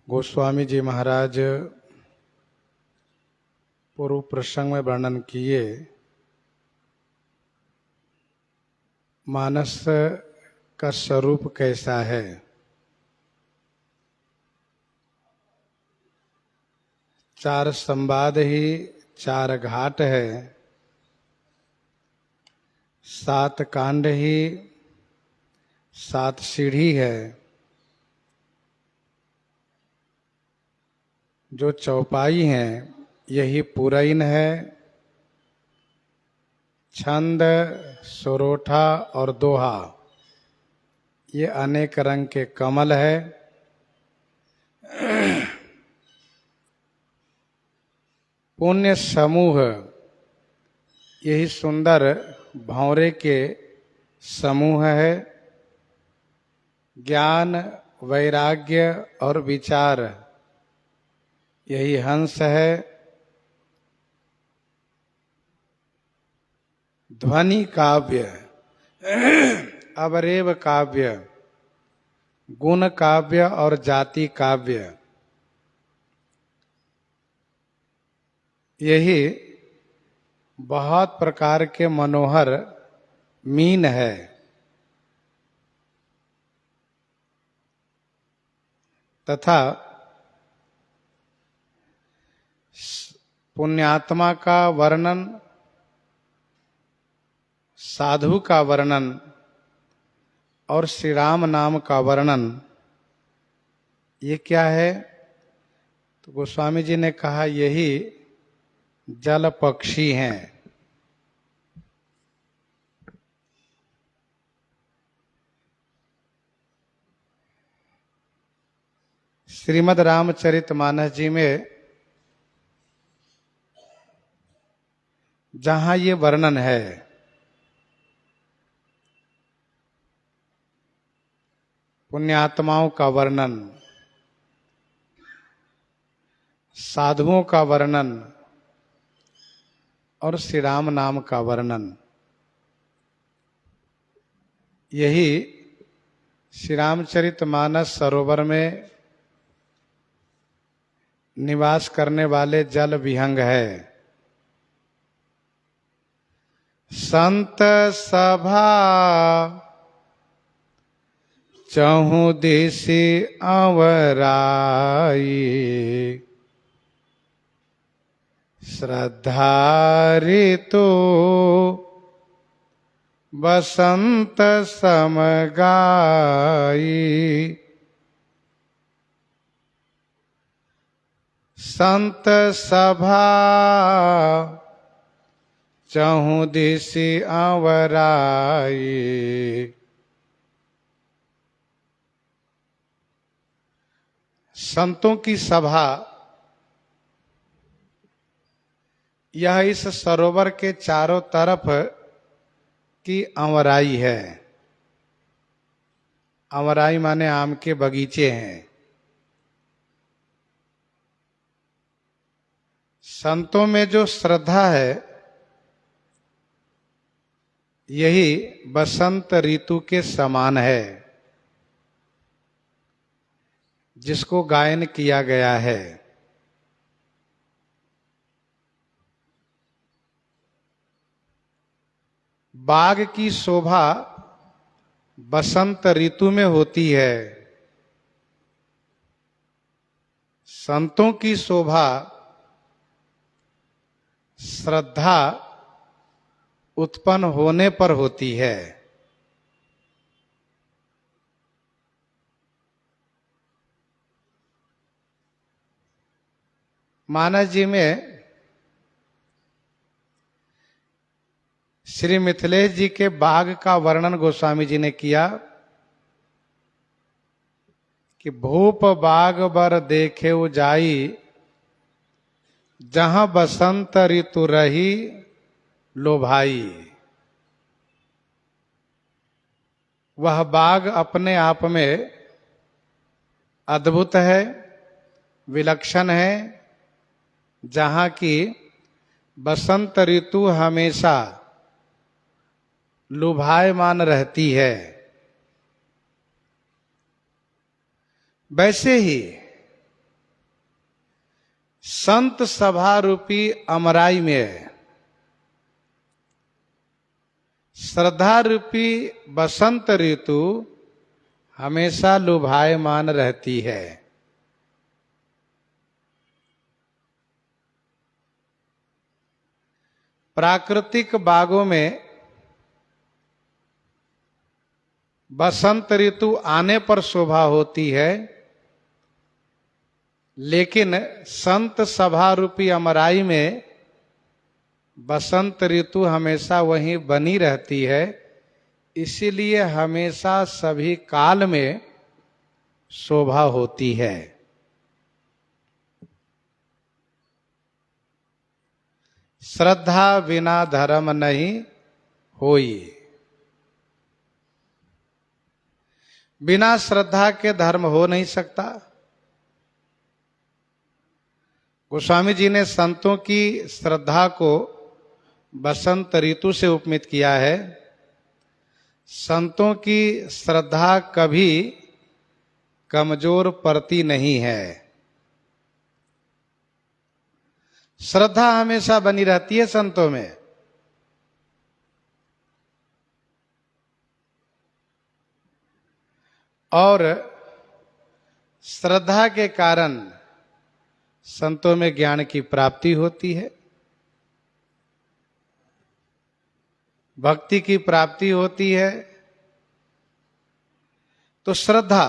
गोस्वामी जी महाराज पूर्व प्रसंग में वर्णन किए मानस का स्वरूप कैसा है। चार संवाद ही चार घाट है, सात कांड ही सात सीढ़ी है। जो चौपाई हैं यही पुरैन है। छंद, सोरोठा और दोहा ये अनेक रंग के कमल है। पुण्य समूह यही सुंदर भंवरे के समूह है। ज्ञान, वैराग्य और विचार यही हंस है। ध्वनि काव्य, अवरेव काव्य, गुण काव्य और जाति काव्य यही बहुत प्रकार के मनोहर मीन है। तथा पुण्यात्मा का वर्णन, साधु का वर्णन और श्री राम नाम का वर्णन ये क्या है? तो गोस्वामी जी ने कहा यही जल पक्षी हैं। श्रीमद् रामचरितमानस जी में जहां ये वर्णन है, पुण्यात्माओं का वर्णन, साधुओं का वर्णन और श्री राम नाम का वर्णन, यही श्री रामचरितमानस सरोवर में निवास करने वाले जल विहंग है। संत सभा चहु दिशि अवराई, श्रद्धा ऋतु बसंत समगाई। संत सभा चहु दिशि अवराई, संतों की सभा यह इस सरोवर के चारों तरफ की अवराई है। अवराई माने आम के बगीचे हैं। संतों में जो श्रद्धा है यही बसंत ऋतु के समान है, जिसको गायन किया गया है। बाग की शोभा बसंत ऋतु में होती है। संतों की शोभा श्रद्धा उत्पन्न होने पर होती है। मानस जी में श्री मिथिलेश जी के बाग का वर्णन गोस्वामी जी ने किया कि भूप बाग बर देखे जाई, जहां बसंत ऋतु रही लोभाई। वह बाग अपने आप में अद्भुत है, विलक्षण है, जहां की बसंत ऋतु हमेशा लुभायमान रहती है। वैसे ही संत सभा रूपी अमराई में श्रद्धा रूपी बसंत ऋतु हमेशा लुभायमान रहती है। प्राकृतिक बागों में बसंत ऋतु आने पर शोभा होती है, लेकिन संत सभा रूपी अमराई में बसंत ऋतु हमेशा वहीं बनी रहती है। इसीलिए हमेशा सभी काल में शोभा होती है। श्रद्धा बिना धर्म नहीं होई। बिना श्रद्धा के धर्म हो नहीं सकता। गोस्वामी जी ने संतों की श्रद्धा को बसंत ऋतु से उपमित किया है। संतों की श्रद्धा कभी कमजोर पड़ती नहीं है। श्रद्धा हमेशा बनी रहती है संतों में। और श्रद्धा के कारण संतों में ज्ञान की प्राप्ति होती है, भक्ति की प्राप्ति होती है। तो श्रद्धा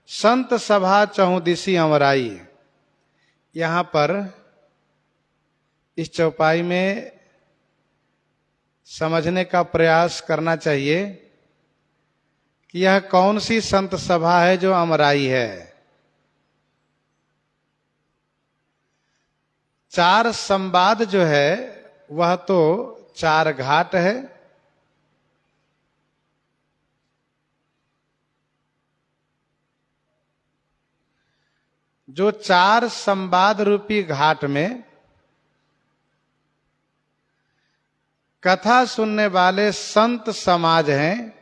संत सभा चहुदिशी अमराई, यहां पर इस चौपाई में समझने का प्रयास करना चाहिए कि यह कौन सी संत सभा है जो अमराई है। चार संवाद जो है वह तो चार घाट है। जो चार संवाद रूपी घाट में कथा सुनने वाले संत समाज हैं,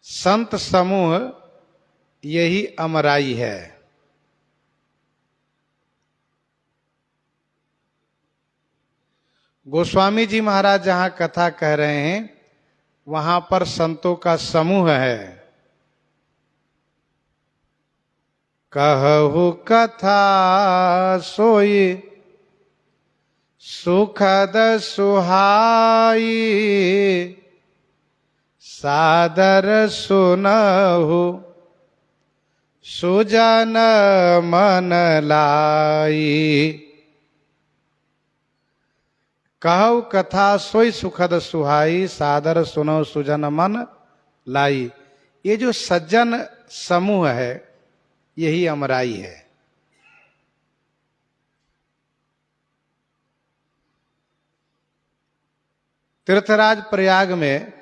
संत समूह, यही अमराई है। गोस्वामी जी महाराज जहां कथा कह रहे हैं वहां पर संतों का समूह है। कहु कथा सोई सुखद सुहाई, सादर सुनहु सुजन मन लाई। कहु कथा सोई सुखद सुहाई, सादर सुनो सुजन मन लाई। ये जो सज्जन समूह है यही अमराई है। तीर्थराज प्रयाग में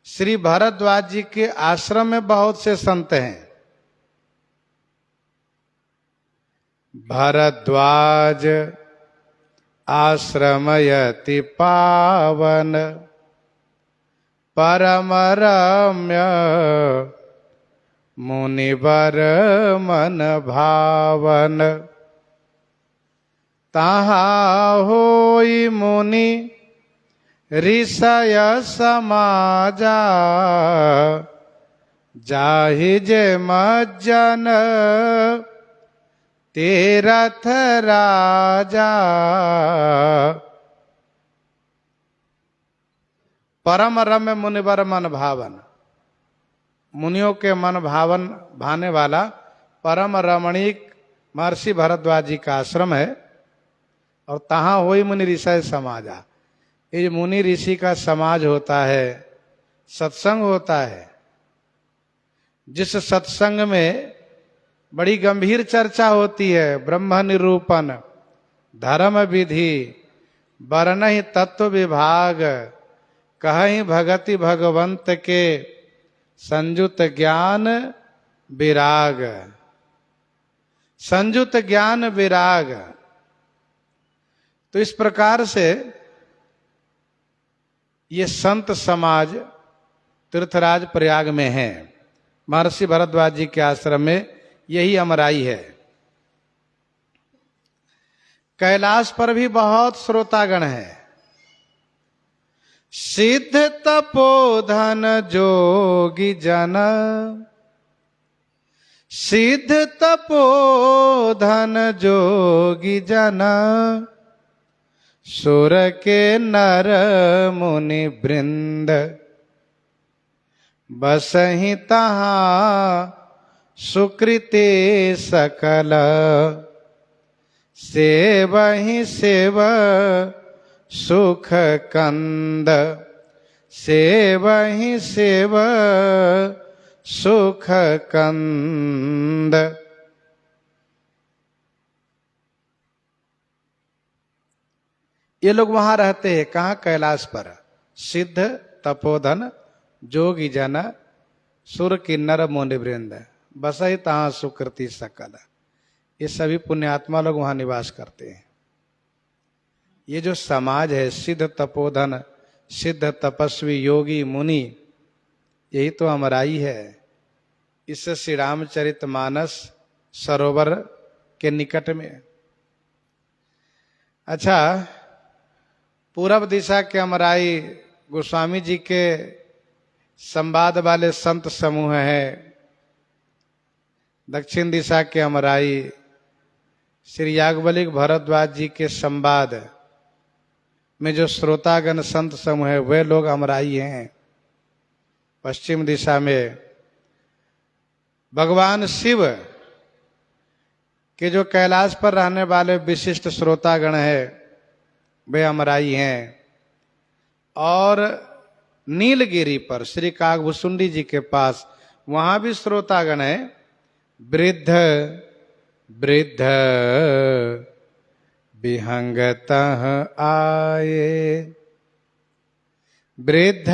श्री भरद्वाज जी के आश्रम में बहुत से संत हैं। भरद्वाज आश्रमयति पावन, परम रम्य मुनिवर मन भावन। तहाँ होई मुनि ऋषय समाजा, जाहि जे मज्जन तीरथ राजा। परम रम्य मुनिवर मन भावन, मुनियों के मन भावन भाने वाला परम रमणीक महर्षि भरद्वाज जी का आश्रम है। और तहाँ होई मुनि ऋषय समाजा, ये मुनि ऋषि का समाज होता है, सत्संग होता है। जिस सत्संग में बड़ी गंभीर चर्चा होती है, ब्रह्म निरूपण, धर्म विधि, वर्णहि तत्व विभाग, कहहि भगति भगवंत के, संयुत ज्ञान विराग। संयुत ज्ञान विराग। तो इस प्रकार से ये संत समाज तीर्थराज प्रयाग में है। महर्षि भरद्वाज जी के आश्रम में यही अमराई है। कैलाश पर भी बहुत श्रोतागण है। सिद्ध तपोधन जोगी जन, सिद्ध तपोधन जोगी जन, सुर के नर मुनि वृंद, बसहि तहाँ सुकृते सकल, सेवहि सेव सुख कंद, सेवहि सेव सुख कंद। ये लोग वहां रहते हैं, कहाँ? कैलाश पर। सिद्ध तपोधन जोगी जन, सुर किन्नर मुनि वृंद, बसहि तहाँ सुकृति सकल। ये सभी पुण्यात्मा लोग वहां निवास करते हैं। ये जो समाज है, सिद्ध तपोधन, सिद्ध तपस्वी योगी मुनि, यही तो अमराई है। इस श्री रामचरितमानस सरोवर के निकट में। अच्छा, पूरब दिशा के अमराई गोस्वामी जी के संवाद वाले संत समूह है। दक्षिण दिशा के अमराई श्री याज्ञवल्क्य भरद्वाज जी के संवाद में जो श्रोतागण संत समूह है, वे लोग अमराई हैं। पश्चिम दिशा में भगवान शिव के जो कैलाश पर रहने वाले विशिष्ट श्रोतागण है, वे अमराई हैं। और नीलगिरी पर श्री कागभूषुंडी जी के पास, वहां भी श्रोतागण है। वृद्ध वृद्ध विहंगतः आए, वृद्ध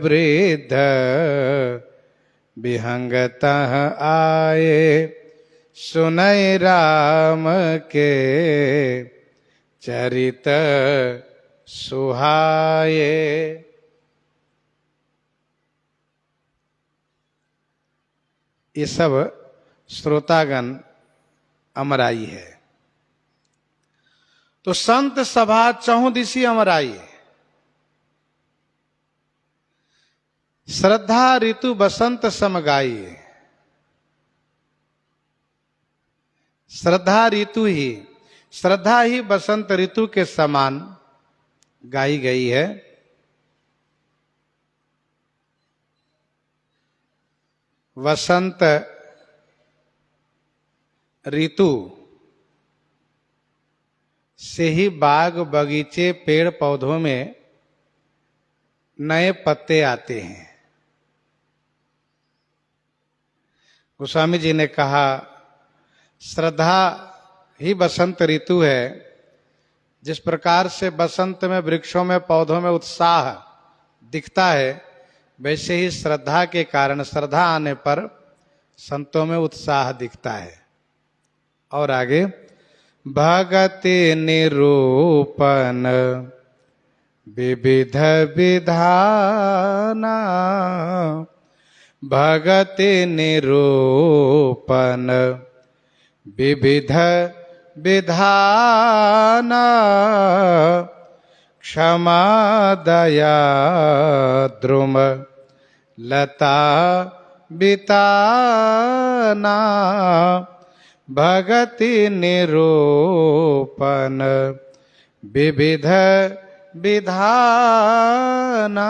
वृद्ध विहंगतः आए, सुनय राम के चरित सुहाए। ये सब श्रोतागण अमराई है। तो संत सभा चहुदिशी अमराई, श्रद्धा ऋतु बसंत समगाई। श्रद्धा ऋतु ही, श्रद्धा ही बसंत ऋतु के समान गाई गई है। वसंत ऋतु से ही बाग बगीचे पेड़ पौधों में नए पत्ते आते हैं। गोस्वामी जी ने कहा, श्रद्धा ही बसंत ऋतु है। जिस प्रकार से बसंत में वृक्षों में पौधों में उत्साह दिखता है, वैसे ही श्रद्धा के कारण, श्रद्धा आने पर संतों में उत्साह दिखता है। और आगे, भगति निरूपण विविध विधाना, भगति निरूपण विविध विधाना, क्षमा दया द्रुम लता बिताना, भगति निरूपण विविध विधाना।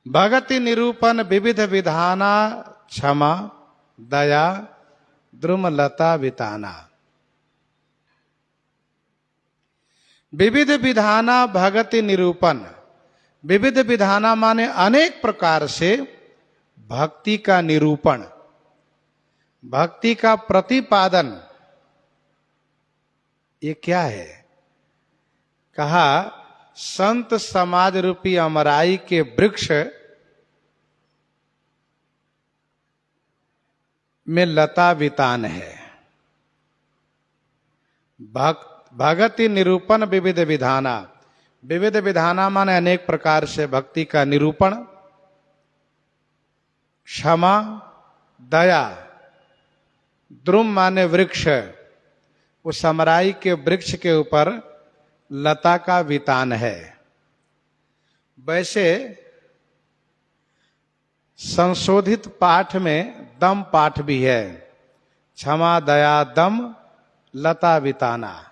भगति निरूपण विविध विधाना, क्षमा दया द्रुमलता बिताना। विविध विधाना भगति निरूपण। विविध विधाना माने अनेक प्रकार से भक्ति का निरूपण, भक्ति का प्रतिपादन। ये क्या है? कहा, संत समाज रूपी अमराई के वृक्ष में लता वितान है। भगति निरूपण विविध विधाना। विविध विधाना माने अनेक प्रकार से भक्ति का निरूपण, क्षमा दया द्रुम माने वृक्ष, उस समराई के वृक्ष के ऊपर लता का वितान है। वैसे संशोधित पाठ में दम पाठ भी है, क्षमा दया दम लता विताना।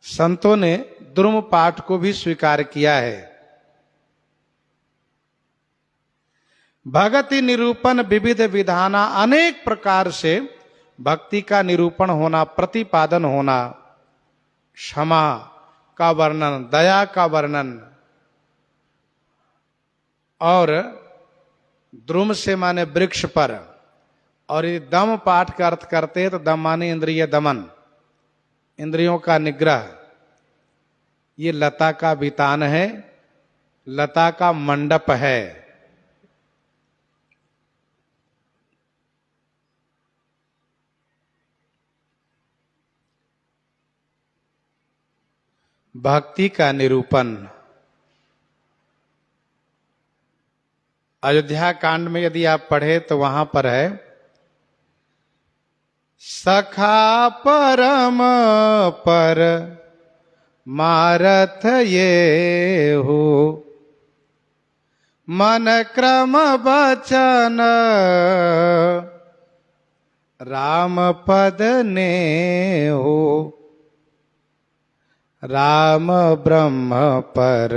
संतों ने द्रुम पाठ को भी स्वीकार किया है। भगति निरूपण विविध विधाना, अनेक प्रकार से भक्ति का निरूपण होना, प्रतिपादन होना, क्षमा का वर्णन, दया का वर्णन, और द्रुम से माने वृक्ष पर, और ये दम पाठ का अर्थ करते हैं तो दम माने इंद्रिय दमन, इंद्रियों का निग्रह। ये लता का वितान है, लता का मंडप है। भक्ति का निरूपण अयोध्या कांड में यदि आप पढ़े तो वहां पर है, सखा परम पर मारथ ये हो, मन क्रम बचन राम पद ने हो, राम ब्रह्म पर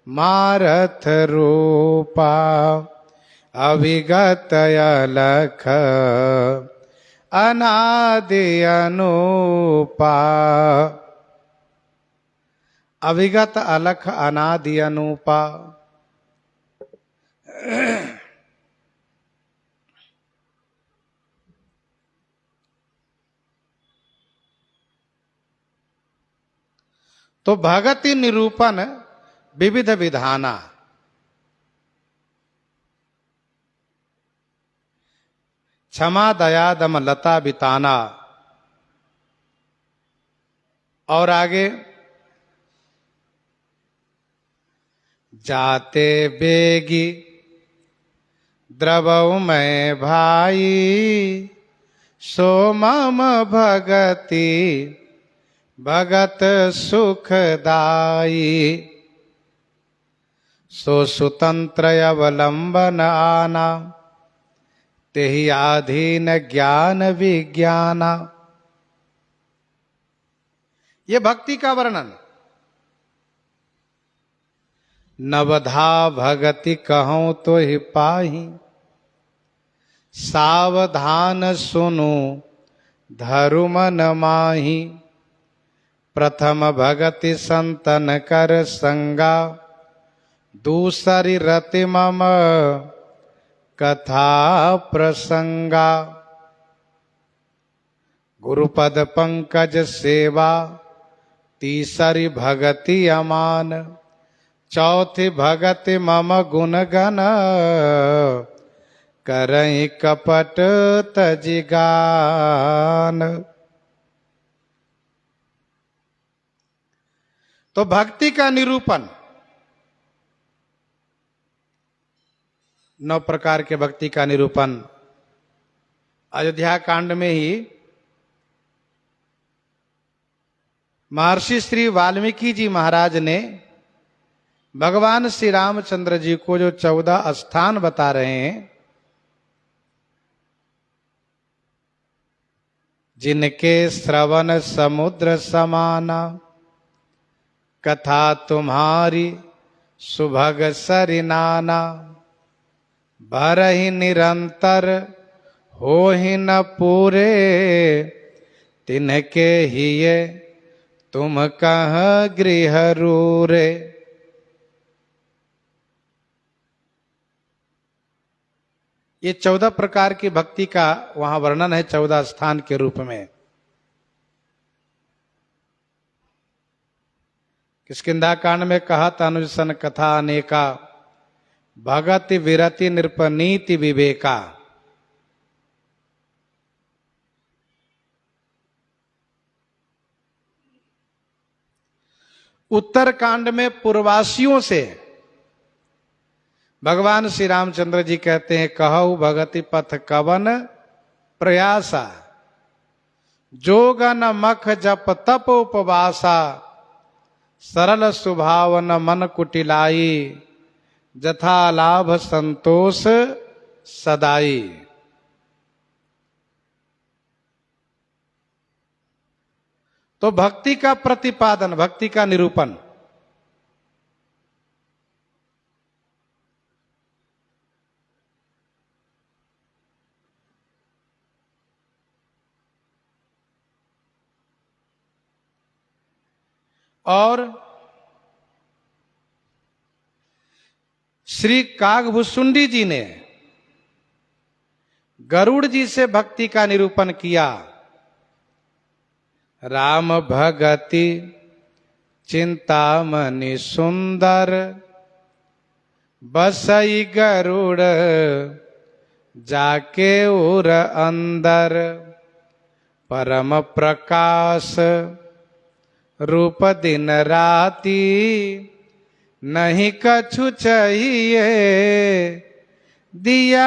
मारथ रूपा, अविगत अलख अनादि अनुपा। अविगत अलख अनादि अनुपा। तो भगति निरूपण विविध विधाना, क्षमा दया दम लता बिताना। और आगे, जाते बेगी द्रवऊ मैं भाई, सो मम भगति भगत सुखदाई, सो सुतंत्र अवलंबन आना, तेहि आधीन ज्ञान विज्ञाना। ये भक्ति का वर्णन। नवधा भगति कहूं तो ही पाही, सावधान सुनो धरु मन माही, प्रथम भगति संतन कर संगा, दूसरी रति मम कथा प्रसंगा, गुरुपद पंकज सेवा, तीसरी भगति अमान, चौथी भगति मम गुण गण, करहि कपट तजिगान। तो भक्ति का निरूपण, 9 प्रकार के भक्ति का निरूपण अयोध्या कांड में ही महर्षि श्री वाल्मीकि जी महाराज ने भगवान श्री रामचंद्र जी को जो 14 स्थान बता रहे हैं, जिनके श्रवण समुद्र समाना, कथा तुम्हारी सुभग सरिनाना, भरहि निरंतर हो ही न पूरे, तिनके ही ये तुम कह गृह रूरे। ये 14 प्रकार की भक्ति का वहां वर्णन है 14 स्थान के रूप में। किष्किंधा कांड में कहा था, अनुसन कथा अनेका, भगति विरति नृपनीति विवेका। उत्तर कांड में पूर्वासियों से भगवान श्री रामचंद्र जी कहते हैं, कहु भगति पथ कवन प्रयासा, जोगन मख जप तप उपवासा, सरल सुभावन मन कुटिलाई, जथा लाभ संतोष सदाई। तो भक्ति का प्रतिपादन, भक्ति का निरूपण, और श्री कागभुसुंडी जी ने गरुड़ जी से भक्ति का निरूपण किया। राम भगति चिंतामणि सुंदर, बसई गरुड़ जाके उर अंदर, परम प्रकाश रूप दिन राती, नहीं कछु चाहिए दिया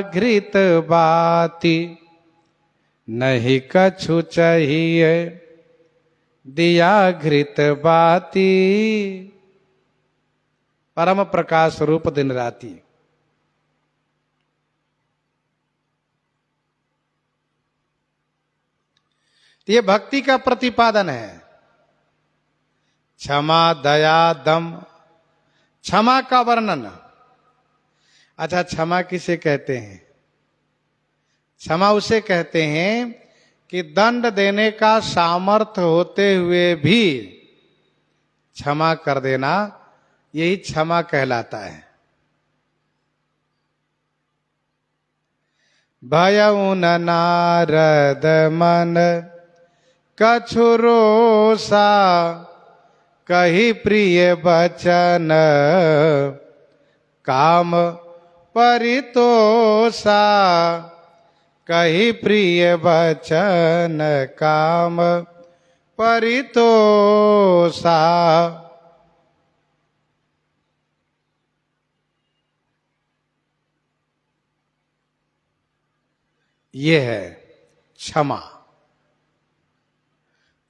घृत बाती, नहीं कछु चाहिए दिया घृत बाती, परम प्रकाश रूप दिन राती। ये भक्ति का प्रतिपादन है। क्षमा दया दम, क्षमा का वर्णन। अच्छा, क्षमा किसे कहते हैं? क्षमा उसे कहते हैं कि दंड देने का सामर्थ्य होते हुए भी क्षमा कर देना, यही क्षमा कहलाता है। भयउ न नारद मन कछु रोसा, कही प्रिय बचन काम परितोषा, कही प्रिय बचन काम परितोषा। ये है क्षमा।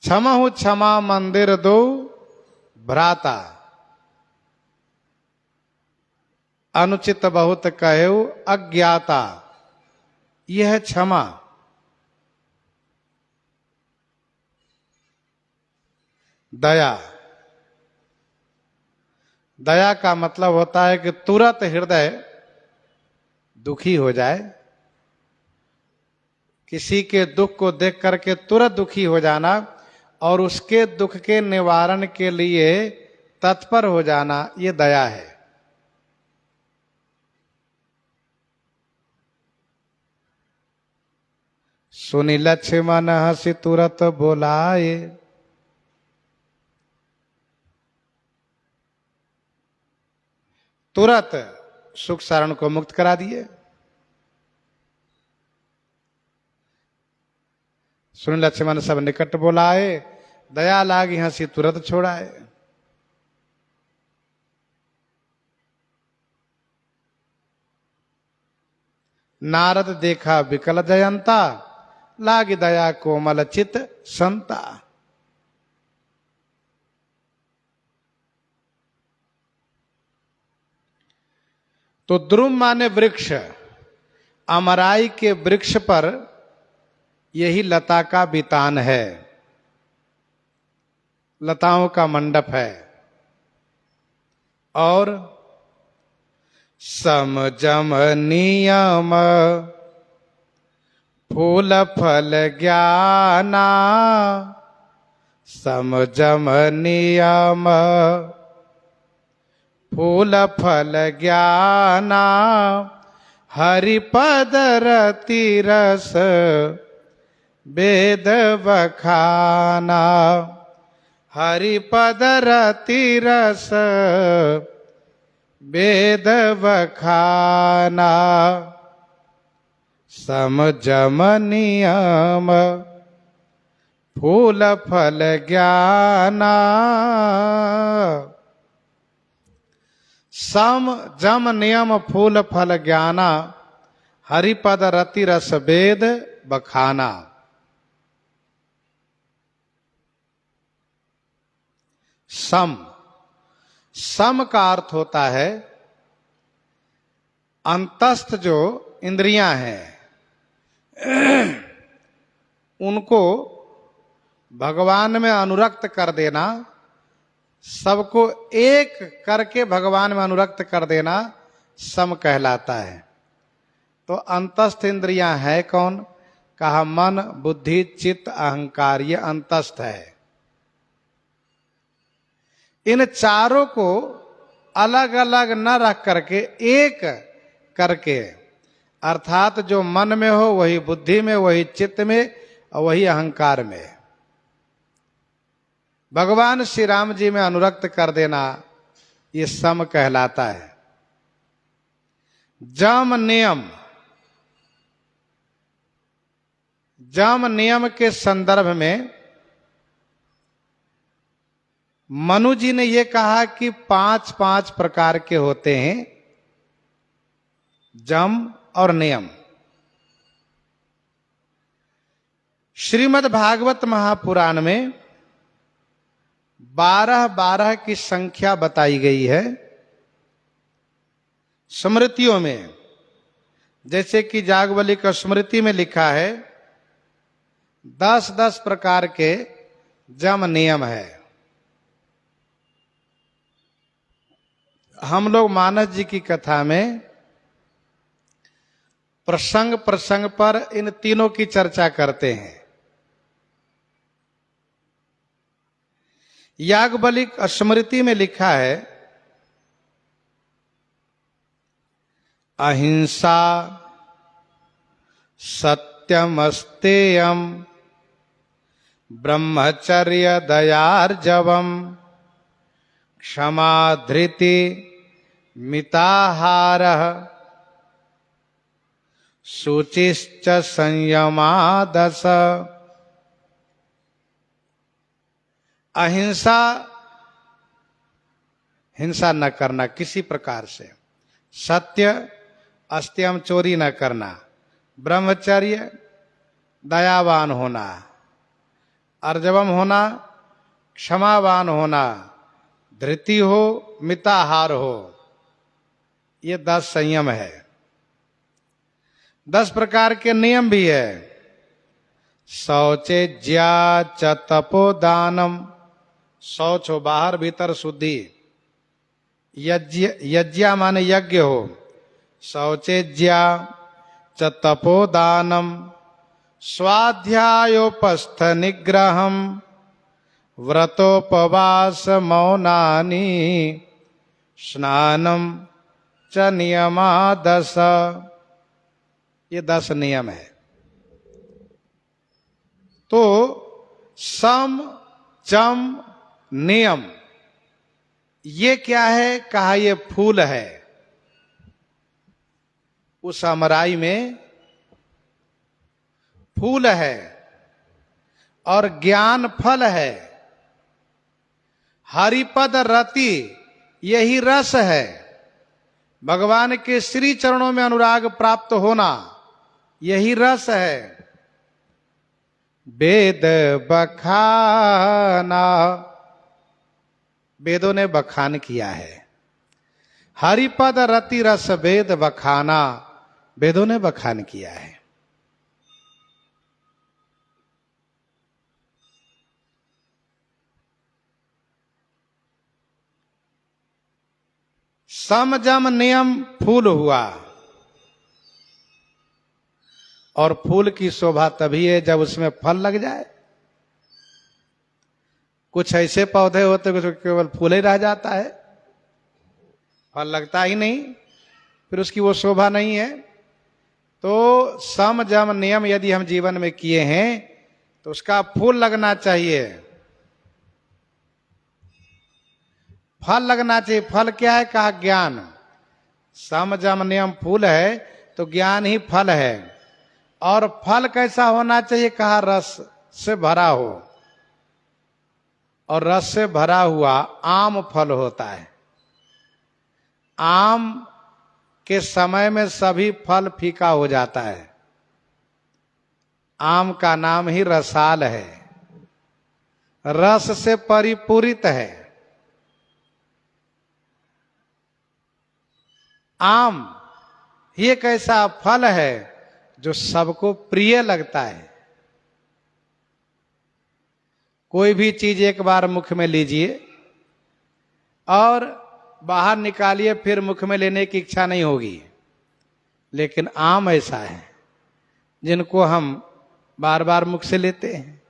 क्षमा हो क्षमा मंदिर दो भ्राता, अनुचित बहुत कहो अज्ञाता। यह है क्षमा। दया, दया का मतलब होता है कि तुरंत हृदय दुखी हो जाए, किसी के दुख को देख करके तुरंत दुखी हो जाना और उसके दुख के निवारण के लिए तत्पर हो जाना, ये दया है। सुनि लक्ष्मण हंसी तुरत बोलाए, तुरंत सुख सारण को मुक्त करा दिए। सुन लक्ष्मण सब निकट बोलाए, दया लागी हंसी तुरंत छोड़ाए। नारद देखा विकल जयंता, लागी दया कोमल चित संता। तो द्रुम माने वृक्ष, अमराई के वृक्ष पर यही लता का बितान है, लताओं का मंडप है। और समजम नियम फूल फल ज्ञाना, समजम नियम फूल फल ज्ञाना, हरिपद रति रस वेद बखाना, हरिपद रति रस वेद बखाना। समजम नियम फूल फल ज्ञाना, सम जम नियम फूल फल ज्ञाना, हरिपद रति रस वेद बखाना। सम, सम का अर्थ होता है अंतस्थ जो इंद्रियां हैं उनको भगवान में अनुरक्त कर देना, सबको एक करके भगवान में अनुरक्त कर देना सम कहलाता है। तो अंतस्थ इंद्रियां है कौन? कहा मन बुद्धि चित्त अहंकार, ये अंतस्थ है। इन चारों को अलग अलग न रख करके एक करके, अर्थात जो मन में हो वही बुद्धि में, वही चित्त में और वही अहंकार में भगवान श्री राम जी में अनुरक्त कर देना, ये सम कहलाता है। जम नियम, जम नियम के संदर्भ में मनु जी ने यह कहा कि 5 प्रकार के होते हैं जम और नियम। श्रीमद् भागवत महापुराण में 12 की संख्या बताई गई है स्मृतियों में। जैसे कि जागवलिक स्मृति में लिखा है 10 प्रकार के जम नियम है। हम लोग मानस जी की कथा में प्रसंग प्रसंग पर इन तीनों की चर्चा करते हैं। याज्ञवल्क्य स्मृति में लिखा है अहिंसा सत्यमस्तेयम ब्रह्मचर्य दयार्जवम क्षमा धृति मिताहारः शुचिश्च संयमादस। अहिंसा, हिंसा न करना किसी प्रकार से। सत्य, अस्त्यम चोरी न करना। ब्रह्मचर्य, दयावान होना। अर्जवम होना, क्षमावान होना। धृति हो, मिताहार हो। ये 10 संयम है। 10 प्रकार के नियम भी है। शौचेज्या च तपोदानम, शौच हो बाहर भीतर शुद्धि। यज्ञ माने यज्ञ हो। शौचेज्या च तपोदानम स्वाध्यायोपस्थ निग्रहम व्रतोपवास मौनानि स्नानम च नियमा 10। ये 10 नियम है। तो सम जम नियम ये क्या है? कहा ये फूल है। उस अमराई में फूल है और ज्ञान फल है। हरिपद रति यही रस है। भगवान के श्री चरणों में अनुराग प्राप्त होना यही रस है। वेद बखाना, वेदों ने बखान किया है। हरिपद रति रस वेद बखाना, वेदों ने बखान किया है। सम जम नियम फूल हुआ। और फूल की शोभा तभी है जब उसमें फल लग जाए। कुछ ऐसे पौधे होते हैं केवल फूल ही रह जाता है, फल लगता ही नहीं, फिर उसकी वो शोभा नहीं है। तो सम जम नियम यदि हम जीवन में किए हैं तो उसका फूल लगना चाहिए, फल लगना चाहिए। फल क्या है? कहा ज्ञान। सम जम नियम फूल है तो ज्ञान ही फल है। और फल कैसा होना चाहिए? कहा रस से भरा हो। और रस से भरा हुआ आम फल होता है। आम के समय में सभी फल फीका हो जाता है। आम का नाम ही रसाल है, रस से परिपूरित है। आम ही एक ऐसा फल है जो सबको प्रिय लगता है। कोई भी चीज एक बार मुख में लीजिए और बाहर निकालिए, फिर मुख में लेने की इच्छा नहीं होगी। लेकिन आम ऐसा है जिनको हम बार बार मुख से लेते हैं,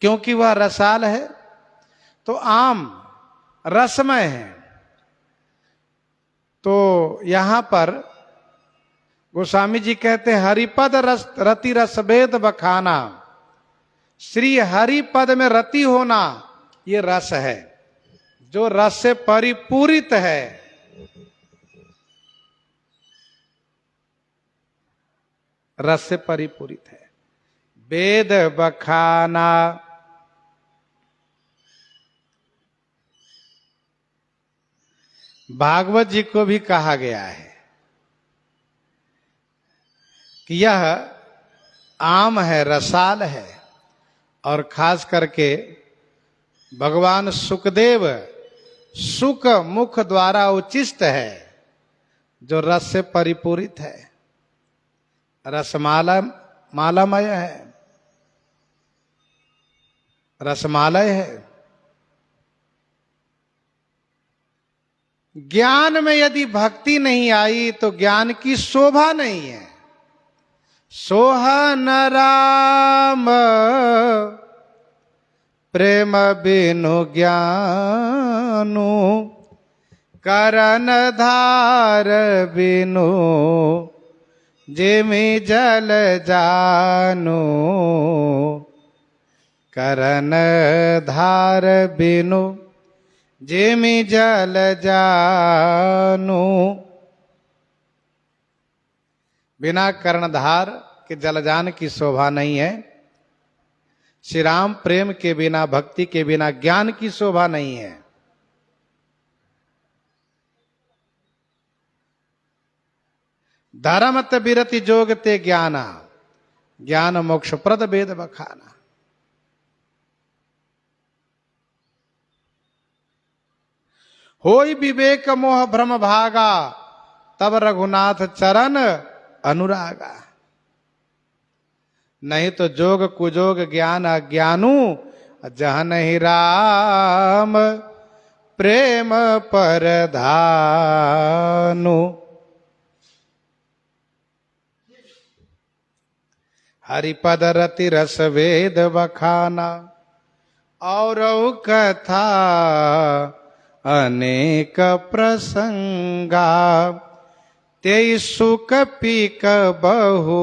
क्योंकि वह रसाल है। तो आम रसमय है। तो यहां पर गोस्वामी जी कहते हैं, हरिपद रस रति रस वेद बखाना। श्री हरिपद में रति होना ये रस है, जो रस से परिपूरित है। रस से परिपूरित है। वेद बखाना, भागवत जी को भी कहा गया है कि यह आम है, रसाल है। और खास करके भगवान सुखदेव सुख मुख द्वारा उचिष्ट है, जो रस से परिपूरित है, रसमाला मालामय है, रसमालय है। ज्ञान में यदि भक्ति नहीं आई तो ज्ञान की शोभा नहीं है। सोहन राम प्रेम बिनु ज्ञानु, करन धार बिनु जिमि जल जानु, करन धार बिनु जिमि जल जानु। बिना कर्णधार के जलजान की शोभा नहीं है। श्री राम प्रेम के बिना, भक्ति के बिना ज्ञान की शोभा नहीं है। धर्मत विरति जोगते ज्ञाना, ज्ञान मोक्ष प्रद वेद बखाना। होई विवेक मोह भ्रम भागा, तब रघुनाथ चरण अनुरागा। नहीं तो जोग कुजोग ज्ञान अज्ञानू, जहाँ नहीं राम प्रेम पर धानु। हरिपद रति रस वेद बखाना, और कथा अनेक प्रसंगा, तेई सुख पीक बहु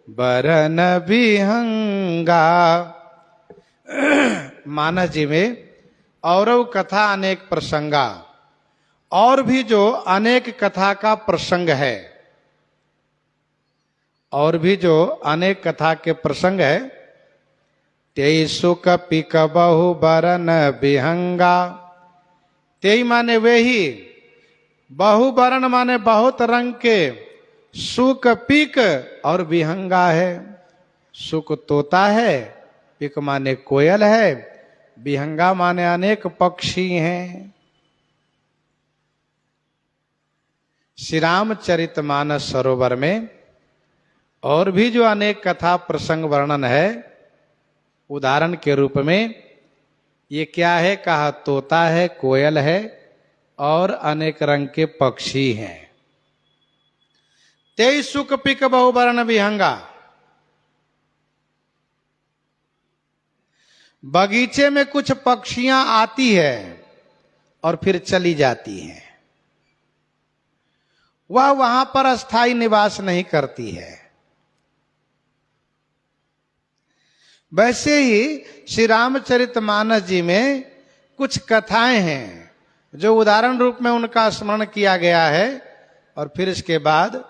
बरन विहंगा। मानस जी में औरव कथा अनेक प्रसंगा, और भी जो अनेक कथा का प्रसंग है, और भी जो अनेक कथा के प्रसंग है। तेई सुख पीक बहु बरन विहंगा। तेई माने वे ही, बहुवर्ण माने बहुत रंग के, सुक पीक और विहंगा है। सुक तोता है, पीक माने कोयल है, विहंगा माने अनेक पक्षी हैं। श्री रामचरितमानस सरोवर में और भी जो अनेक कथा प्रसंग वर्णन है, उदाहरण के रूप में ये क्या है, कहा तोता है, कोयल है और अनेक रंग के पक्षी हैं। तेई सुख पिक बहुवर्ण विहंगा। बगीचे में कुछ पक्षियां आती है और फिर चली जाती हैं। वह वहां पर अस्थायी निवास नहीं करती है। वैसे ही श्री रामचरितमानस जी में कुछ कथाएं हैं जो उदाहरण रूप में उनका स्मरण किया गया है, और फिर इसके बाद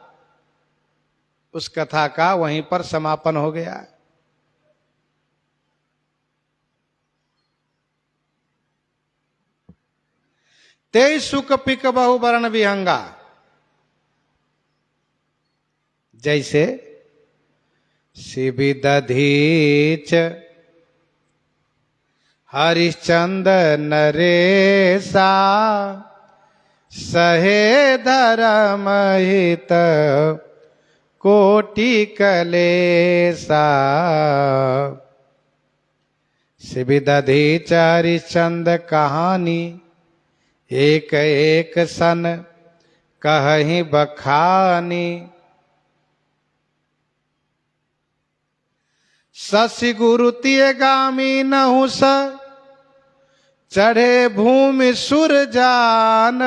उस कथा का वहीं पर समापन हो गया। ते सुख पिक बहु वरण विहंगा। जैसे शिबि दधीच हरिश्चंद नरेसा सहे धर्म हित कोटि कलेसा। शिबि दधीच हरिश्चंद कहानी एक एक सन कहहि बखानी। शशि गुरु तिय गामी नहु स चढ़े भूमि सुर जान।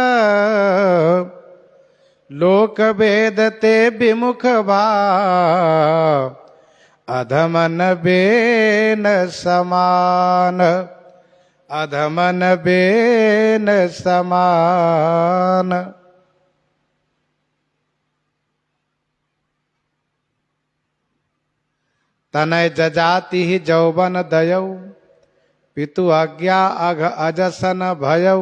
लोक वेद ते विमुख भाव अधमन बेन समान। अधमन बेन समान। तनय जजाति ही जौवन दयौ पितु आज्ञा अघ अजसन भयौ।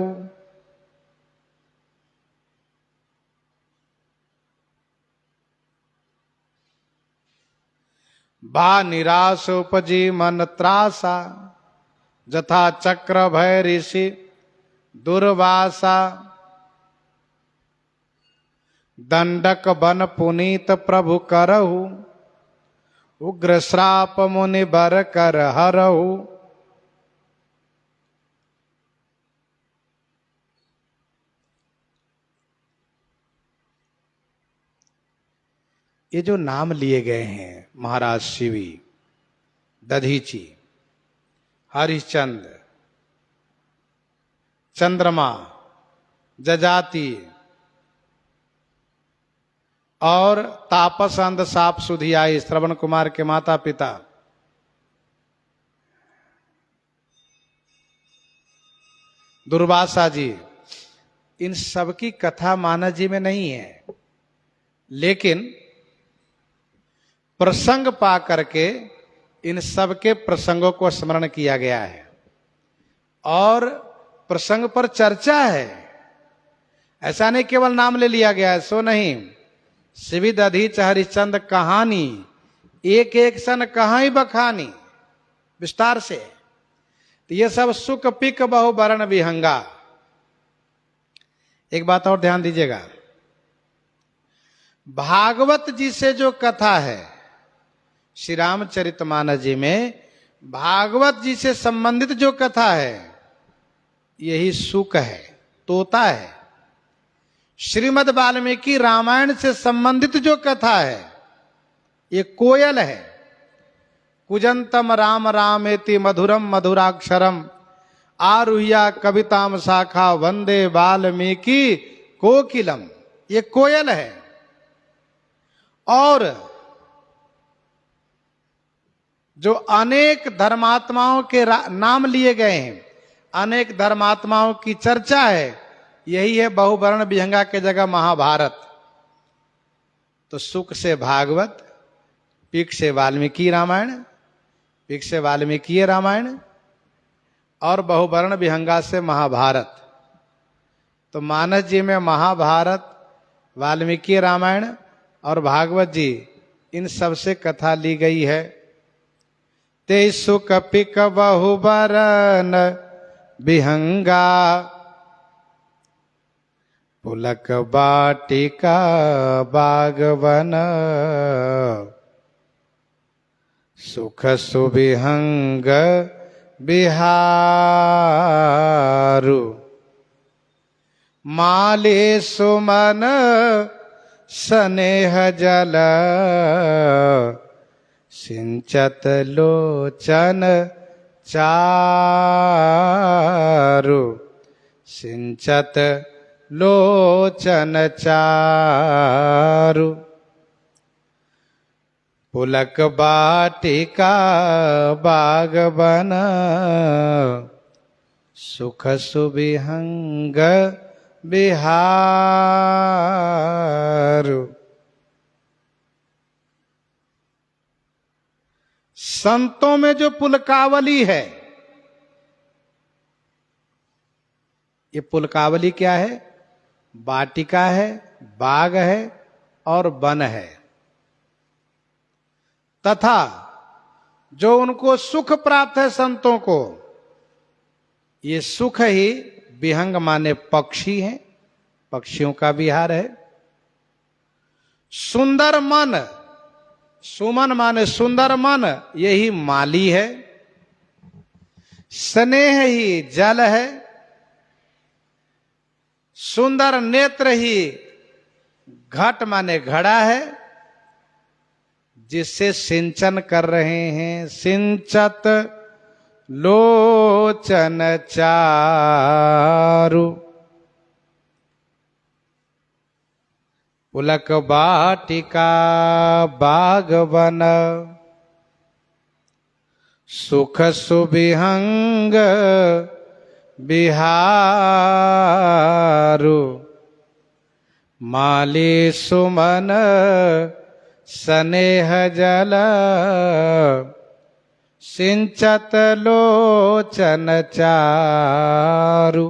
बा निराश उपजी मन त्रासा जथा चक्र भय ऋषि दुर्वासा। दंडक बन पुनीत प्रभु करहु उग्र श्राप मुनि बर कर हरहु। ये जो नाम लिए गए हैं महाराज शिवी, दधीची, हरिश्चंद्र, चंद्रमा, जजाति और तापस अंध साप सुधियाई श्रवण कुमार के माता पिता, दुर्वासा जी, इन सब की कथा मानस जी में नहीं है, लेकिन प्रसंग पा करके इन सब के प्रसंगों को स्मरण किया गया है और प्रसंग पर चर्चा है। ऐसा नहीं केवल नाम ले लिया गया है, सो नहीं। शिवी दधीच हरिश्चंद्र कहानी एक एक सन कहाई बखानी, विस्तार से। तो ये सब सुख पिक बहु वरण विहंगा। एक बात और ध्यान दीजिएगा, भागवत जी से जो कथा है श्री रामचरितमानस जी में, भागवत जी से संबंधित जो कथा है यही सुक है, तोता है। श्रीमद् वाल्मीकि रामायण से संबंधित जो कथा है ये कोयल है। कुजंतम राम रामेति मधुरम मधुराक्षरम आरुह्या कविताम शाखा वंदे वाल्मीकि कोकिलम, ये कोयल है। और जो अनेक धर्मात्माओं के नाम लिए गए हैं, अनेक धर्मात्माओं की चर्चा है, यही है बहुवर्ण विहंगा के जगह महाभारत। तो सुक से भागवत, पिक से वाल्मीकि रामायण, पिक से वाल्मीकि रामायण और बहुवर्ण विहंगा से महाभारत। तो मानस जी में महाभारत, वाल्मीकि रामायण और भागवत जी, इन सब से कथा ली गई है। ते सुक पिक बहुवरण विहंगा पुलक बाटिका बागवन सुख सुविहंग बिहारु माले सुमन स्नेह जल सिंचत लोचन चारु सिंचत लोचन चारु पुलक बाटिका बागवन सुख सुविहंग बिहारु। संतों में जो पुलकावली है ये पुलकावली क्या है? वाटिका है, बाग है और वन है। तथा जो उनको सुख प्राप्त है संतों को, ये सुख ही विहंग माने पक्षी हैं, पक्षियों का विहार है। सुंदर मन, सुमन माने सुंदर मन, यही माली है। स्नेह ही जल है। सुंदर नेत्र ही घट माने घड़ा है, जिससे सिंचन कर रहे हैं। सिंचत लोचन चारु, पुलक वाटिका बागवन, सुख सुविहंग बिहारु, माली सुमन स्नेह जल, सिंचत लोचन चारु।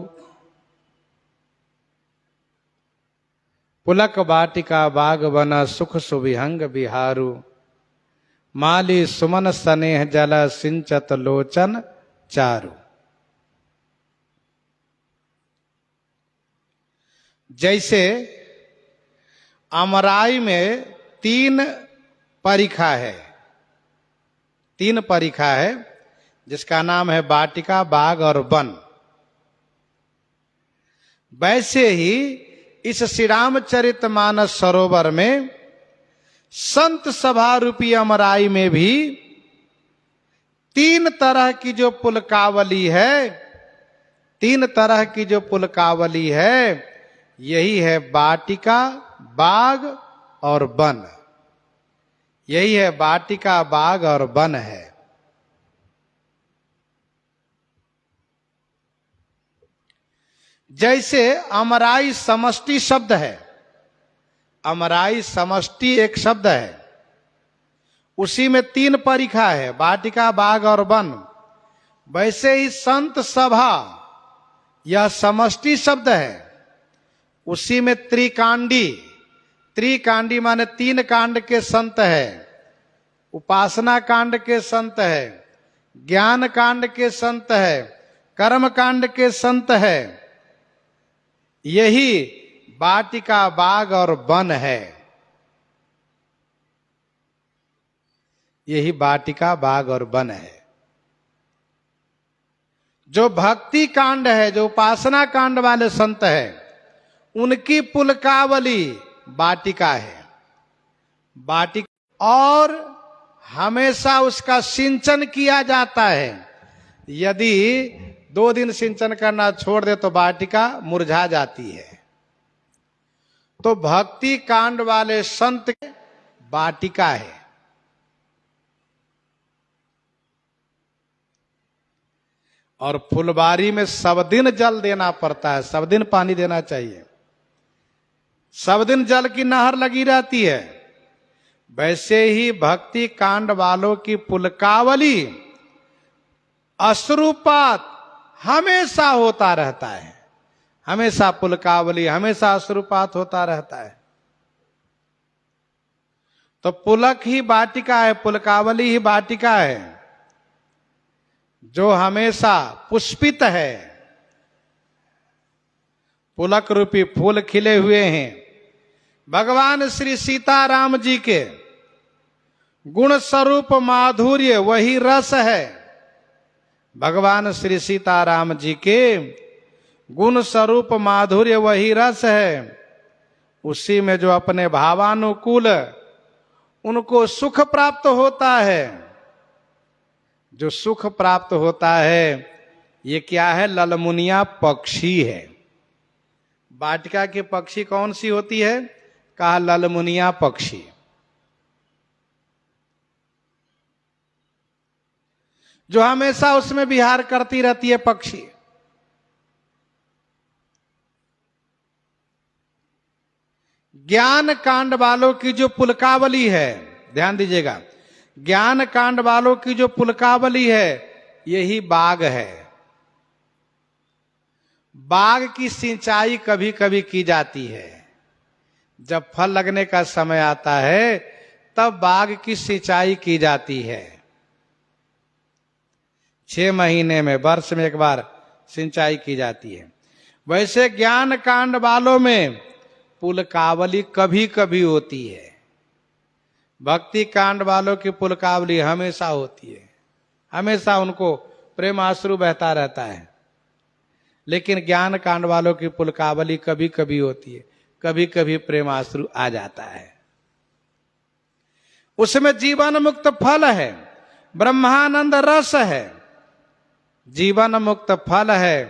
पुलक वाटिका बागवन, सुख सुविहंग बिहारु, माली सुमन स्नेह जल, सिंचत लोचन चारु। जैसे अमराई में तीन परिखा है, तीन परिखा है, जिसका नाम है वाटिका, बाग और वन। वैसे ही इस श्री रामचरितमानस सरोवर में संत सभा रूपी अमराई में भी तीन तरह की जो पुलकावली है, तीन तरह की जो पुलकावली है, यही है वाटिका, बाग और वन। यही है वाटिका, बाग और वन है। जैसे अमराई समष्टि शब्द है, अमराई समष्टि एक शब्द है, उसी में तीन परिखा है, वाटिका, बाग और वन। वैसे ही संत सभा यह समष्टि शब्द है, उसी में त्रिकांडी, त्रिकांडी माने तीन कांड के संत है, उपासना कांड के संत है, ज्ञान कांड के संत है, कर्म कांड के संत है। यही वाटिका, बाग और वन है। यही वाटिका, बाग और वन है। जो भक्ति कांड है, जो उपासना कांड वाले संत है, उनकी पुलकावली वाटिका है, वाटिका। और हमेशा उसका सिंचन किया जाता है। यदि 2 दिन सिंचन करना छोड़ दे तो वाटिका मुरझा जाती है। तो भक्ति कांड वाले संत वाटिका है। और फुलबारी में सब दिन जल देना पड़ता है, सब दिन पानी देना चाहिए, सब दिन जल की नहर लगी रहती है। वैसे ही भक्ति कांड वालों की पुलकावली अश्रुपात हमेशा होता रहता है, हमेशा पुलकावली, हमेशा अश्रुपात होता रहता है। तो पुलक ही वाटिका है, पुलकावली ही वाटिका है, जो हमेशा पुष्पित है। पुलक रूपी फूल खिले हुए हैं। भगवान श्री सीताराम जी के गुण स्वरूप माधुर्य वही रस है। भगवान श्री सीताराम जी के गुण स्वरूप माधुर्य वही रस है। उसी में जो अपने भावानुकूल उनको सुख प्राप्त होता है। जो सुख प्राप्त होता है, ये क्या है? ललमुनिया पक्षी है। वाटिका की पक्षी कौन सी होती है? कहा ललमुनिया पक्षी। जो हमेशा उसमें विहार करती रहती है पक्षी। ज्ञान कांड वालों की जो पुलकावली है, ध्यान दीजिएगा, ज्ञान कांड वालों की जो पुलकावली है, यही बाग है। बाग की सिंचाई कभी कभी की जाती है। जब फल लगने का समय आता है तब बाग की सिंचाई की जाती है। 6 महीने में, वर्ष में एक बार सिंचाई की जाती है। वैसे ज्ञान कांड वालों में पुलकावली कभी कभी होती है। भक्ति कांड वालों की पुलकावली हमेशा होती है, हमेशा उनको प्रेमाश्रु बहता रहता है। लेकिन ज्ञान कांड वालों की पुलकावली कभी कभी होती है, कभी कभी प्रेमाश्रु आ जाता है। उसमें जीवन मुक्त फल है, ब्रह्मानंद रस है। जीवन मुक्त फल है,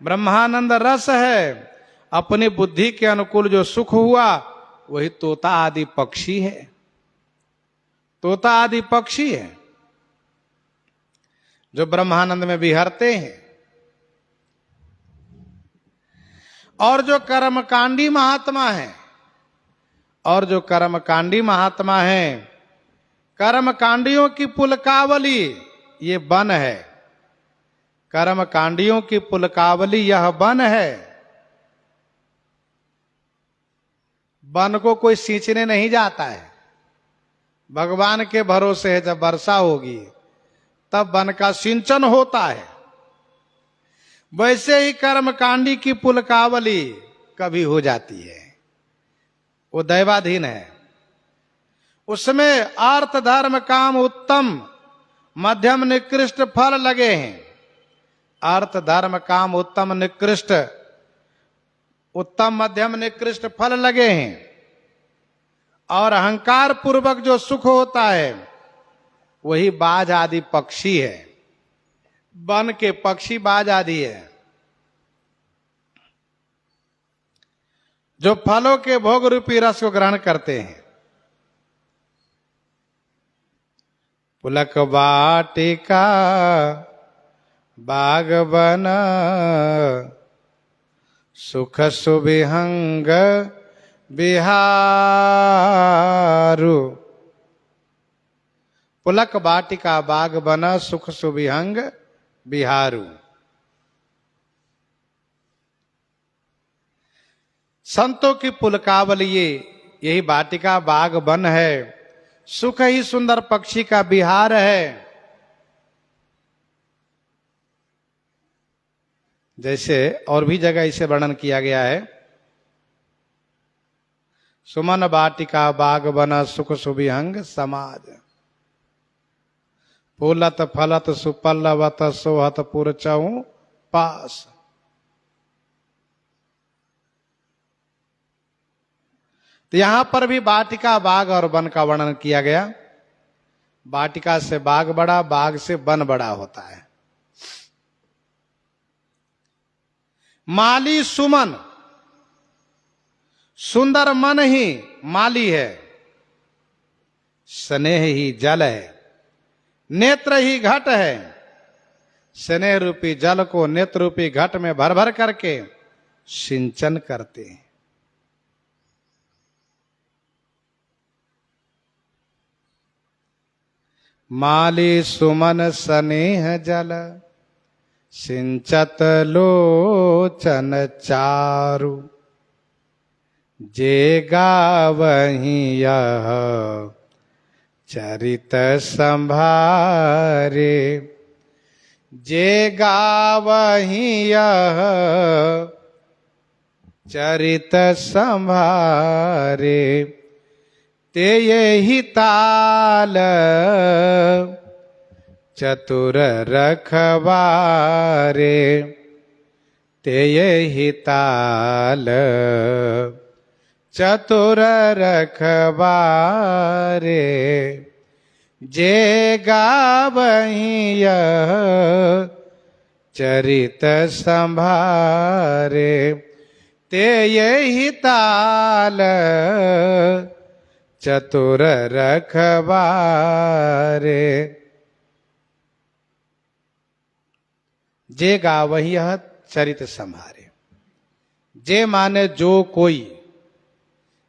ब्रह्मानंद रस है। अपनी बुद्धि के अनुकूल जो सुख हुआ वही तोता आदि पक्षी है, तोता आदि पक्षी है जो ब्रह्मानंद में विहरते हैं। और जो कर्मकांडी महात्मा है, और जो कर्मकांडी महात्मा है, कर्मकांडियों की पुलकावली ये वन है। कर्मकांडियों की पुलकावली यह वन है। वन को कोई सींचने नहीं जाता है, भगवान के भरोसे है। जब वर्षा होगी तब वन का सिंचन होता है। वैसे ही कर्मकांडी की पुलकावली कभी हो जाती है, वो दैवाधीन है। उसमें अर्थ धर्म काम उत्तम मध्यम निकृष्ट फल लगे हैं। अर्थ धर्म काम उत्तम निकृष्ट, उत्तम मध्यम निकृष्ट फल लगे हैं। और अहंकार पूर्वक जो सुख होता है वही बाज आदि पक्षी है। वन के पक्षी बाज आदि है जो फलों के भोग रूपी रस को ग्रहण करते हैं। पुलक वाटिका बाग वन सुख सुविहंग बिहारु। पुलक वाटिका बाग वन सुख सुविहंग बिहारु। संतों की पुलकावली यही वाटिका बाग वन है। सुख ही सुंदर पक्षी का बिहार है। जैसे और भी जगह इसे वर्णन किया गया है। सुमन वाटिका बाग वन सुख सुविहंग समाज। फूलत फलत सुपल्लवत सोहत पुरचऊ पास। तो यहां पर भी वाटिका बाग और वन का वर्णन किया गया। वाटिका से बाग बड़ा, बाग से वन बड़ा होता है। माली सुमन, सुंदर मन ही माली है। स्नेह ही जल है, नेत्र ही घट है। स्नेह रूपी जल को नेत्र रूपी घट में भर भर करके सिंचन करते हैं। माली सुमन स्नेह जल सिंचत लोचन चारु। जे गावहि यह चरित संभारे। जे गावहि यह चरित संभारे। ते यही ताल चतुर रखवारे। ते यही ताल चतुर रखवारे। जे गावहि यह चरित संभारे। ते यही ताल चतुर रखवारे। जे गावहि यह चरित संभारे। जे माने जो कोई,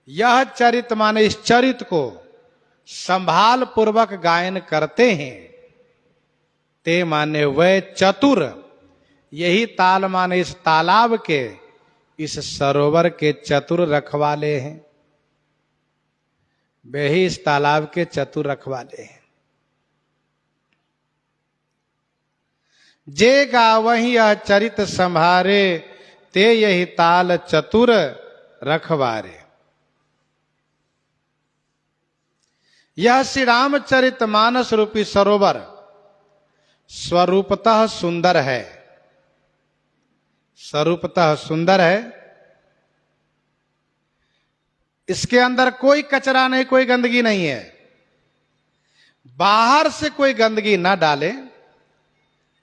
यह चरित माने इस चरित को संभाल पूर्वक गायन करते हैं। ते माने वह चतुर, यही ताल माने इस तालाब के, इस सरोवर के चतुर रखवाले हैं। वे ही इस तालाब के चतुर रखवाले हैं। जे गावहीं यह चरित संभारे, ते यही ताल चतुर रखवारे। यह श्री रामचरित मानस रूपी सरोवर स्वरूपतः सुंदर है। स्वरूपतः सुंदर है। इसके अंदर कोई कचरा नहीं, कोई गंदगी नहीं है। बाहर से कोई गंदगी ना डाले,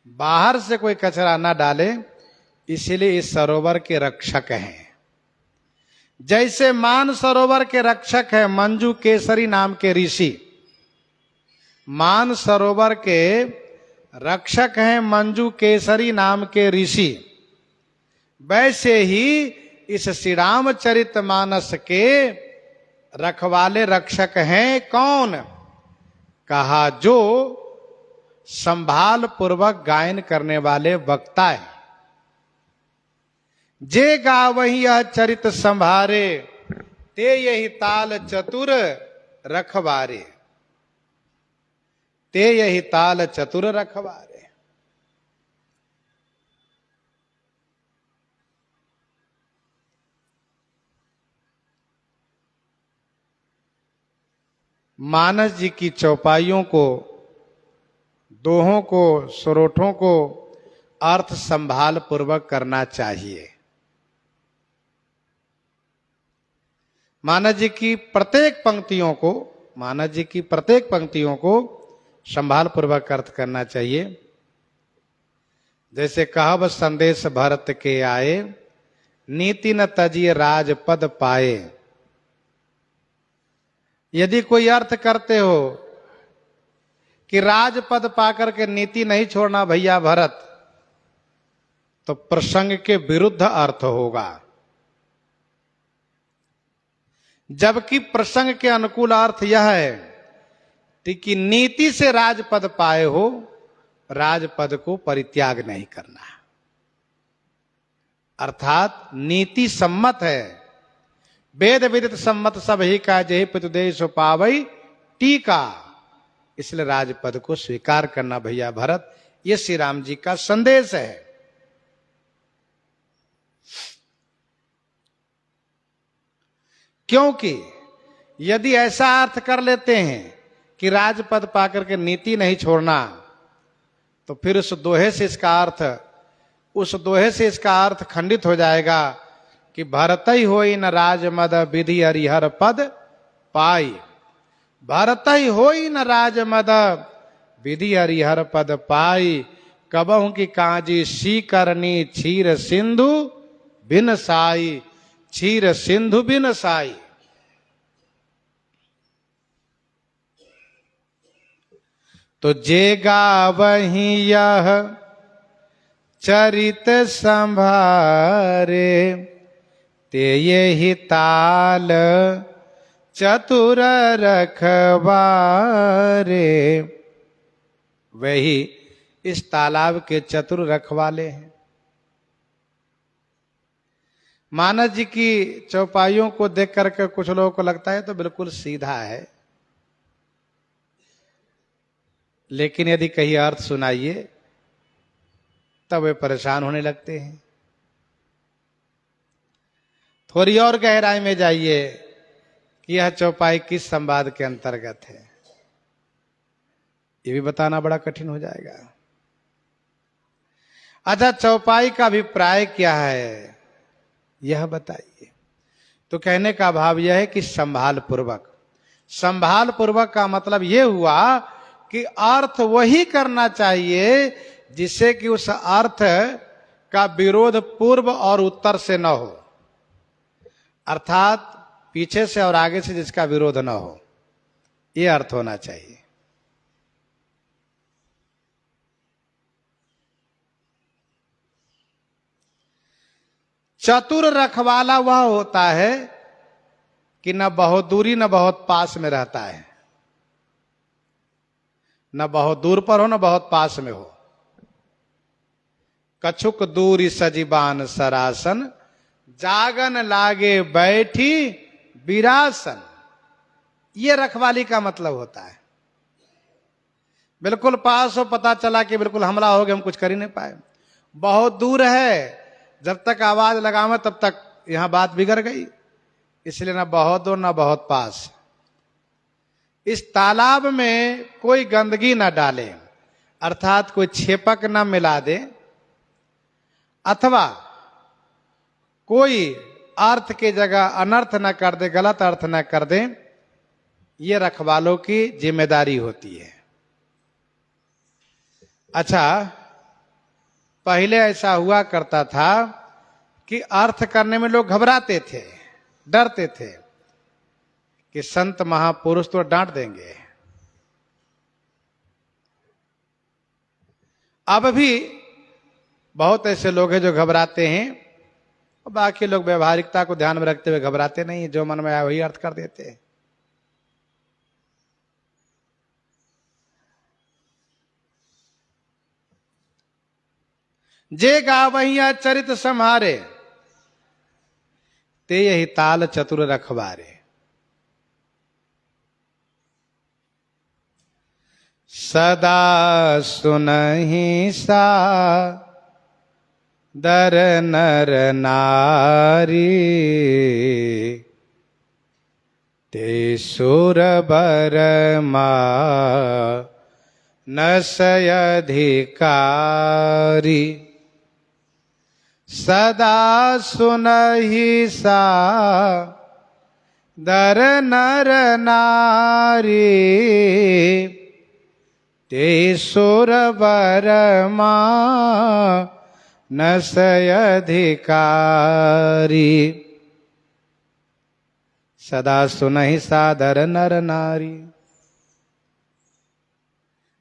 बाहर से कोई कचरा ना डाले, इसीलिए इस सरोवर के रक्षक हैं। जैसे मान सरोवर के रक्षक है मंजू केसरी नाम के ऋषि, मान सरोवर के रक्षक हैं मंजू केसरी नाम के ऋषि, वैसे ही इस श्री रामचरित मानस के रखवाले रक्षक हैं कौन? कहा जो संभाल पूर्वक गायन करने वाले वक्ता है। जे गावहीं यह चरित संभारे, ते यही ताल चतुर रखवारे। ते यही ताल चतुर रखवारे। मानस जी की चौपाइयों को, दोहों को, सरोठों को अर्थ संभाल पूर्वक करना चाहिए। मानस जी की प्रत्येक पंक्तियों को, मानस जी की प्रत्येक पंक्तियों को संभाल पूर्वक अर्थ करना चाहिए। जैसे कहब संदेश भरत के आए, नीति न तजिए राजपद पाए। यदि कोई अर्थ करते हो कि राजपद पाकर के नीति नहीं छोड़ना भैया भरत, तो प्रसंग के विरुद्ध अर्थ होगा। जबकि प्रसंग के अनुकूल अर्थ यह है कि नीति से राजपद पाए हो, राजपद को परित्याग नहीं करना। अर्थात नीति सम्मत है। वेद विदित सम्मत सब ही का, जय पितुदेश पावई टीका। इसलिए राजपद को स्वीकार करना भैया भरत, ये श्री राम जी का संदेश है। क्योंकि यदि ऐसा अर्थ कर लेते हैं कि राजपद पाकर के नीति नहीं छोड़ना, तो फिर उस दोहे से इसका अर्थ खंडित हो जाएगा कि भरतई होई न राजमद विधि हरिहर पद पाई। भरतई होई न राजमद विधि हरिहर पद पाई। कबहू की काजी सी करनी क्षीर सिंधु बिन साई। क्षीर सिंधु बिन साई। तो जे गावहीं यह चरित संभारे, ते यही ताल चतुर रखवारे। वही इस तालाब के चतुर रखवाले हैं। मानस जी की चौपाइयों को देख करके कुछ लोगों को लगता है तो बिल्कुल सीधा है, लेकिन यदि कहीं अर्थ सुनाइए तब वे परेशान होने लगते हैं। थोड़ी और गहराई में जाइए कि यह चौपाई किस संवाद के अंतर्गत है, ये भी बताना बड़ा कठिन हो जाएगा। अच्छा, चौपाई का अभिप्राय क्या है यह बताइए। तो कहने का भाव यह है कि संभाल पूर्वक। संभाल पूर्वक का मतलब यह हुआ कि अर्थ वही करना चाहिए जिससे कि उस अर्थ का विरोध पूर्व और उत्तर से न हो, अर्थात पीछे से और आगे से जिसका विरोध न हो, यह अर्थ होना चाहिए। चतुर रखवाला वह होता है कि न बहुत दूरी न बहुत पास में रहता है, न बहुत दूर पर हो न बहुत पास में हो। कछुक दूरी सजीबान सरासन, जागन लागे बैठी विरासन। ये रखवाली का मतलब होता है। बिल्कुल पास हो, पता चला कि बिल्कुल हमला हो गया, हम कुछ कर ही नहीं पाए। बहुत दूर है, जब तक आवाज लगावे तब तक यहां बात बिगड़ गई। इसलिए ना बहुत दूर ना बहुत पास। इस तालाब में कोई गंदगी ना डाले, अर्थात कोई छेपक ना मिला दे, अथवा कोई अर्थ की जगह अनर्थ न कर दे, गलत अर्थ न कर दे। ये रखवालों की जिम्मेदारी होती है। अच्छा, पहले ऐसा हुआ करता था कि अर्थ करने में लोग घबराते थे, डरते थे कि संत महापुरुष तो डांट देंगे। अब भी बहुत ऐसे लोग हैं जो घबराते हैं, और बाकी लोग व्यवहारिकता को ध्यान में रखते हुए घबराते नहीं, जो मन में आया वही अर्थ कर देते हैं। जे गावहिया चरित सम्हारे, ते यही ताल चतुर रखवारे। सदा सुनहि सा दर नर नारी, ते सुर बर मा नसय अधिकारी। सदा सुनहि सा दर नर नारी, ते सुर बर मा नसय अधिकारी। सदा सुनहि सादर नर नारी।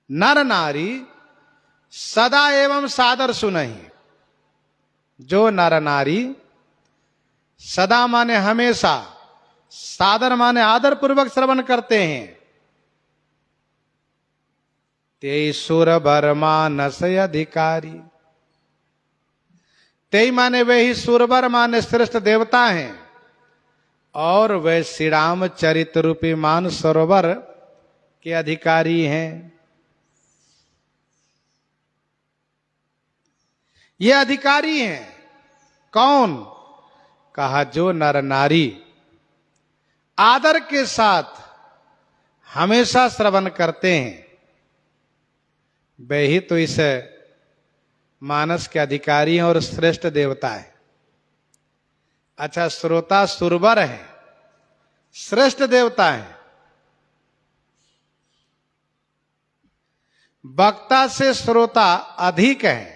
नर नारी सदा एवं सादर सुनहि। जो नर नारी, सदा माने हमेशा, सादर माने आदर पूर्वक श्रवण करते हैं, ते सुर बर्मा नसय अधिकारी। ते माने वे ही सुरबर माने श्रेष्ठ देवता हैं, और वे श्री राम चरित रूपी मान सरोवर के अधिकारी हैं। ये अधिकारी हैं कौन? कहा जो नर नारी आदर के साथ हमेशा श्रवण करते हैं, वे ही तो इस मानस के अधिकारी हैं और श्रेष्ठ देवता है। अच्छा, श्रोता सुरवर है, श्रेष्ठ देवता है। वक्ता से श्रोता अधिक है,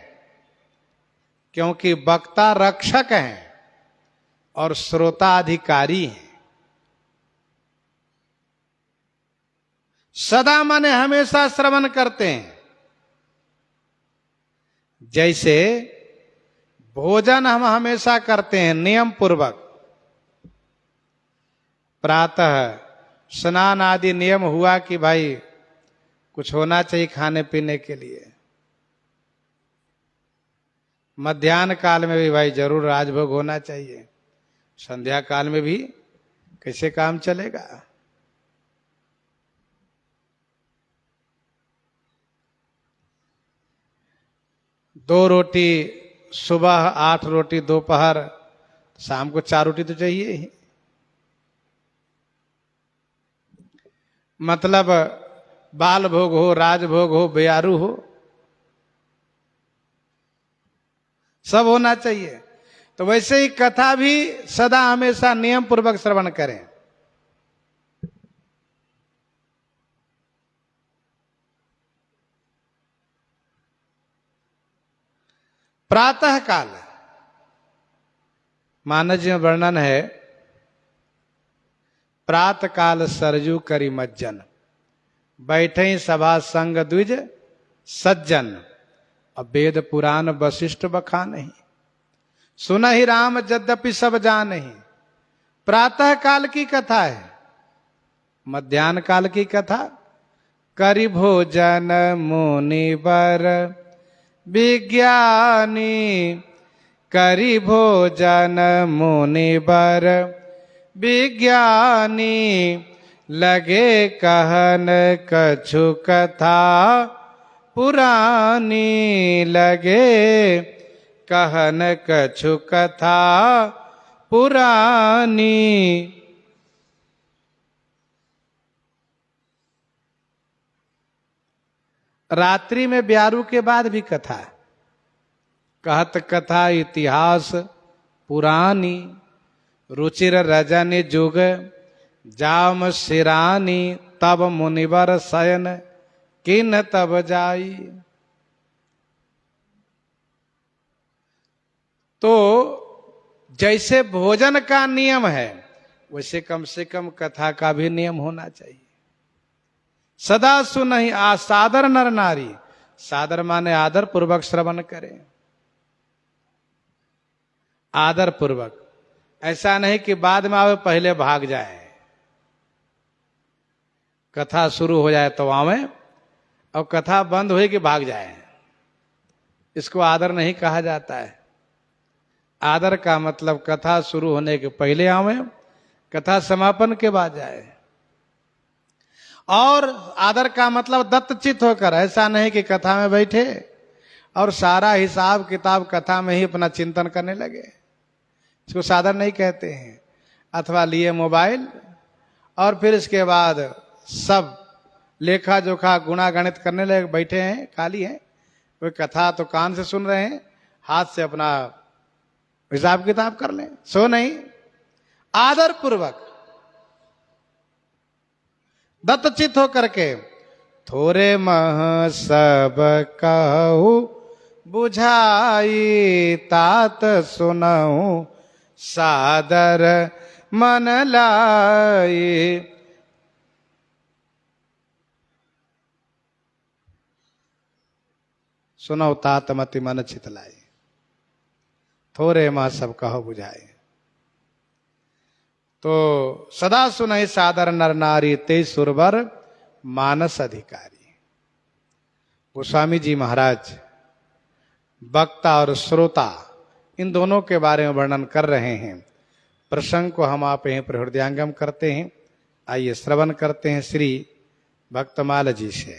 क्योंकि वक्ता रक्षक है और श्रोता अधिकारी है। सदा माने हमेशा श्रवण करते हैं। जैसे भोजन हम हमेशा करते हैं नियम पूर्वक, प्रातः स्नान आदि नियम हुआ कि भाई कुछ होना चाहिए खाने पीने के लिए। मध्याह्न काल में भी भाई जरूर राजभोग होना चाहिए। संध्या काल में भी कैसे काम चलेगा? दो रोटी सुबह, 8 रोटी दोपहर, शाम को 4 रोटी तो चाहिए ही। मतलब बाल भोग हो, राजभोग हो, बेयारू हो, सब होना चाहिए। तो वैसे ही कथा भी सदा हमेशा नियम पूर्वक श्रवण करें। प्रातः काल मानस जी में वर्णन है, प्रातः काल सरजू करी मज्जन, बैठे सभा संग द्विज सज्जन, अब वेद पुराण वशिष्ठ बखान नहीं, सुनहि राम यद्यपि सब जानहि। प्रातः काल की कथा है। मध्याह्न काल की कथा, करि भोजन मुनिवर विज्ञानी करी भोजन मुनिवर विज्ञानी लगे कहन कछु कथा पुरानी लगे कहन कछु कथा पुरानी। रात्रि में ब्यारू के बाद भी कथा, कहत कथा इतिहास पुरानी रुचिर रजन जुग जाम सिरानी तब मुनिवर शयन किन तब जाई। तो जैसे भोजन का नियम है वैसे कम से कम कथा का भी नियम होना चाहिए। सदा सुनहि आसादर नर नारी, सादर माने आदर पूर्वक श्रवण करें, आदर पूर्वक। ऐसा नहीं कि बाद में आवे पहले भाग जाए, कथा शुरू हो जाए तो आवे और कथा बंद हुई कि भाग जाए, इसको आदर नहीं कहा जाता है। आदर का मतलब कथा शुरू होने के पहले आवे, कथा समापन के बाद जाए। और आदर का मतलब दत्तचित होकर, ऐसा नहीं कि कथा में बैठे और सारा हिसाब किताब कथा में ही अपना चिंतन करने लगे, इसको सादर नहीं कहते हैं। अथवा लिए मोबाइल और फिर इसके बाद सब लेखा जोखा गुणा गणित करने लगे, बैठे हैं खाली हैं, कोई कथा तो कान से सुन रहे हैं, हाथ से अपना हिसाब किताब कर लें, सो नहीं। आदर पूर्वक दत्तचित होकर के थोरे मह सब कहू बुझाई तात सुनऊ सादर मन लाई। सुनऊ तात मति मन चितलाई, थोरे मह सब कहो बुझाए। तो सदा सुनहि सादर नर नारी ते सुरवर मानस अधिकारी। गोस्वामी जी महाराज वक्ता और श्रोता इन दोनों के बारे में वर्णन कर रहे हैं। प्रसंग को हम आप यहीं पर हृदयांगम करते हैं। आइए श्रवण करते हैं श्री भक्तमाल जी से।